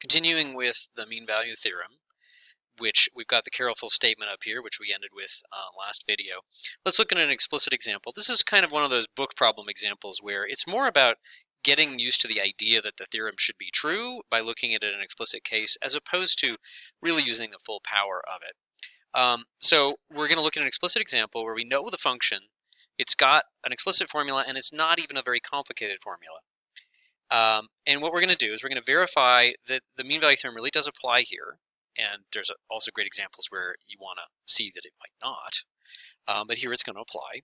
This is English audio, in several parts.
Continuing with the mean value theorem, which we've got the careful statement up here, which we ended with last video. Let's look at an explicit example. This is kind of one of those book problem examples where it's more about getting used to the idea that the theorem should be true by looking at it in an explicit case, as opposed to really using the full power of it. So we're going to look at an explicit example where we know the function, it's got an explicit formula, and it's not even a very complicated formula. And what we're going to do is we're going to verify that the mean value theorem really does apply here. And there's also great examples where you want to see that it might not. But here it's going to apply.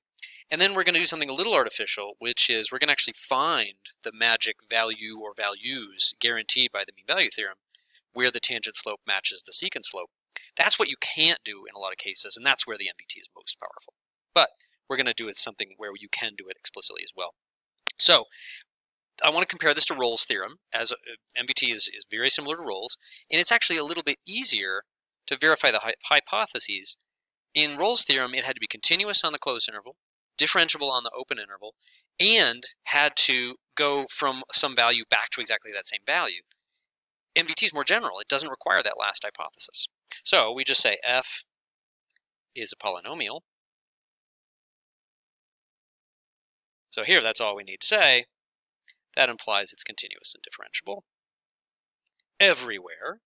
And then we're going to do something a little artificial, which is we're going to actually find the magic value or values guaranteed by the mean value theorem where the tangent slope matches the secant slope. That's what you can't do in a lot of cases, and that's where the MVT is most powerful. But we're going to do it something where you can do it explicitly as well. So I want to compare this to Rolle's theorem, as MVT is very similar to Rolle's, and it's actually a little bit easier to verify the hypotheses. In Rolle's theorem, it had to be continuous on the closed interval, differentiable on the open interval, and had to go from some value back to exactly that same value. MVT is more general. It doesn't require that last hypothesis. So we just say f is a polynomial. So here, that's all we need to say. That implies it's continuous and differentiable everywhere.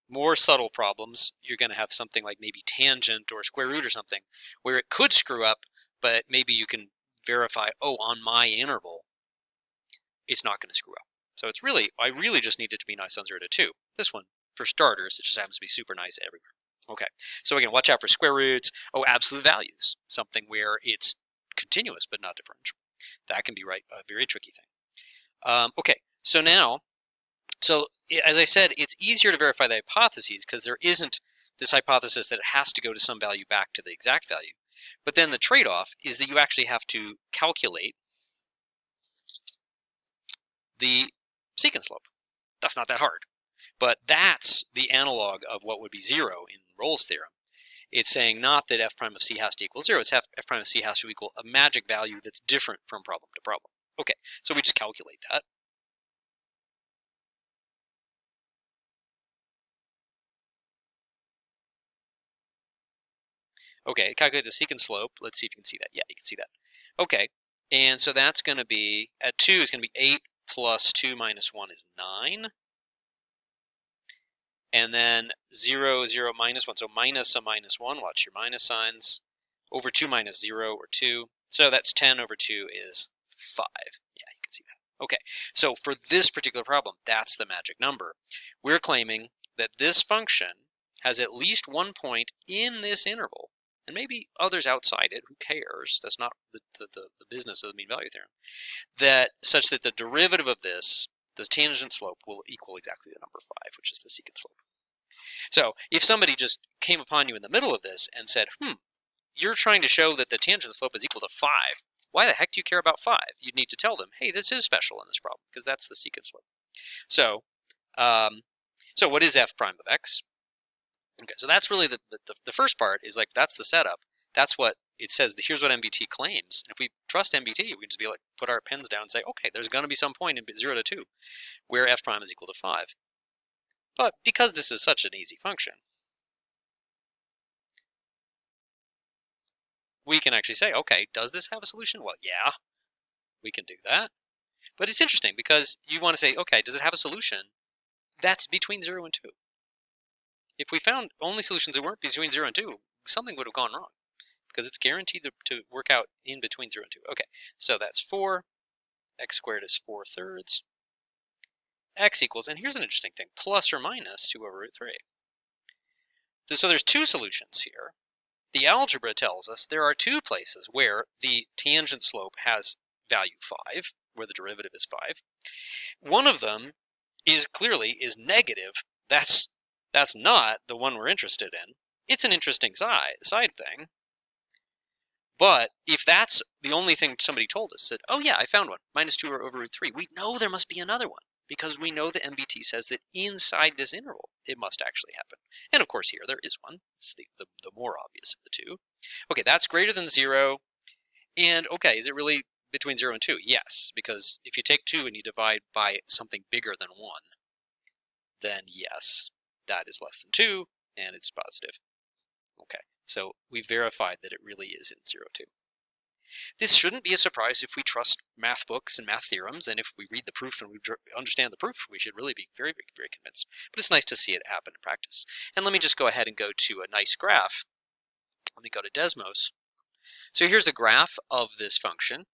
More subtle problems, you're going to have something like maybe tangent or square root or something, where it could screw up, but maybe you can verify, oh, on my interval, it's not going to screw up. So it's really, I really just need it to be nice on 0 to 2. This one, for starters, it just happens to be super nice everywhere. Okay, so again, watch out for square roots. Oh, absolute values, something where it's continuous but not differential. That can be a very tricky thing. Okay, so now, as I said, it's easier to verify the hypotheses because there isn't this hypothesis that it has to go to some value back to the exact value. But then the trade-off is that you actually have to calculate the secant slope. That's not that hard. But that's the analog of what would be 0 in Rolle's theorem. It's saying not that f prime of c has to equal 0, it's f prime of c has to equal a magic value that's different from problem to problem. Okay, so we just calculate that. Okay, calculate the secant slope. Let's see if you can see that. Yeah, you can see that. Okay, and so that's going to be, at 2 is going to be 8 plus 2 minus 1 is 9. And then 0, 0, minus 1. So minus a minus 1, watch your minus signs. Over 2 minus 0, or 2. So that's 10 over 2 is 5. Yeah, you can see that. Okay, so for this particular problem, that's the magic number. We're claiming that this function has at least one point in this interval, and maybe others outside it, who cares? That's not the business of the mean value theorem. That such that the derivative of this tangent slope will equal exactly the number 5, which is the secant slope. So if somebody just came upon you in the middle of this and said, you're trying to show that the tangent slope is equal to 5, why the heck do you care about 5? You'd need to tell them, hey, this is special in this problem, because that's the secant slope. So, so what is f prime of x? Okay, so that's really the first part is like, that's the setup. That's what it says. Here's what MVT claims. And if we trust MVT, we can just be like, put our pens down and say, okay, there's going to be some point in 0 to 2 where f prime is equal to 5. But because this is such an easy function, we can actually say, okay, does this have a solution? Well, yeah, we can do that. But it's interesting because you want to say, okay, does it have a solution that's between 0 and 2? If we found only solutions that weren't between 0 and 2, something would have gone wrong because it's guaranteed to work out in between 0 and 2. Okay, so that's 4. X squared is 4/3. X equals, and here's an interesting thing, plus or minus 2 over root 3. So there's two solutions here. The algebra tells us there are two places where the tangent slope has value 5, where the derivative is 5. One of them is clearly negative. That's not the one we're interested in. It's an interesting side thing. But if that's the only thing somebody told us, that, oh yeah, I found one, minus 2 over root 3, we know there must be another one, because we know the MVT says that inside this interval, it must actually happen. And of course here, there is one. It's the more obvious of the two. Okay, that's greater than 0. And okay, is it really between 0 and 2? Yes, because if you take 2 and you divide by something bigger than 1, then yes, that is less than 2, and it's positive. Okay, so we verified that it really is in 0, 2. This shouldn't be a surprise if we trust math books and math theorems, and if we read the proof and we understand the proof, we should really be very, very, very convinced. But it's nice to see it happen in practice. And let me just go ahead and go to a nice graph. Let me go to Desmos. So here's a graph of this function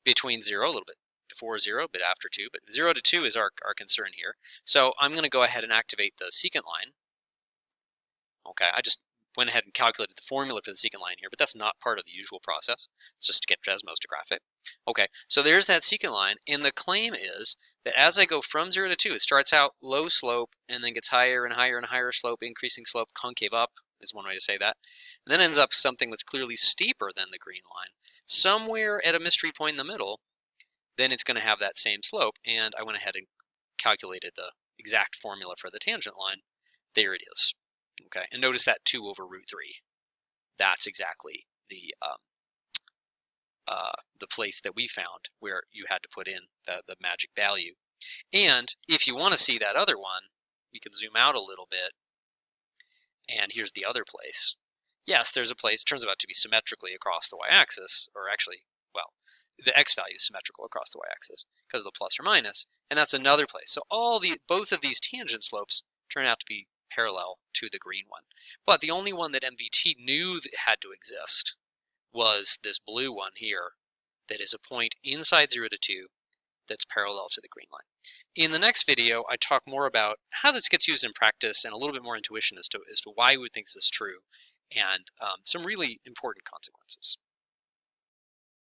between 0, a little bit before 0, a bit after 2, but 0 to 2 is our concern here. So I'm going to go ahead and activate the secant line. Okay, I just went ahead and calculated the formula for the secant line here, but that's not part of the usual process. It's just to get Desmos to graph it. Okay, so there's that secant line, and the claim is that as I go from 0 to 2, it starts out low slope and then gets higher and higher and higher slope, increasing slope, concave up is one way to say that. And then ends up something that's clearly steeper than the green line. Somewhere at a mystery point in the middle, then it's going to have that same slope, and I went ahead and calculated the exact formula for the tangent line. There it is. Okay, and notice that 2 over root 3. That's exactly the place that we found where you had to put in the magic value. And if you want to see that other one, we can zoom out a little bit, and here's the other place. Yes, there's a place, it turns out to be symmetrically across the y-axis, or actually, well, the x value is symmetrical across the y-axis because of the plus or minus, and that's another place. So both of these tangent slopes turn out to be parallel to the green one. But the only one that MVT knew that had to exist was this blue one here that is a point inside 0 to 2 that's parallel to the green line. In the next video, I talk more about how this gets used in practice and a little bit more intuition as to why we would think this is true, and some really important consequences.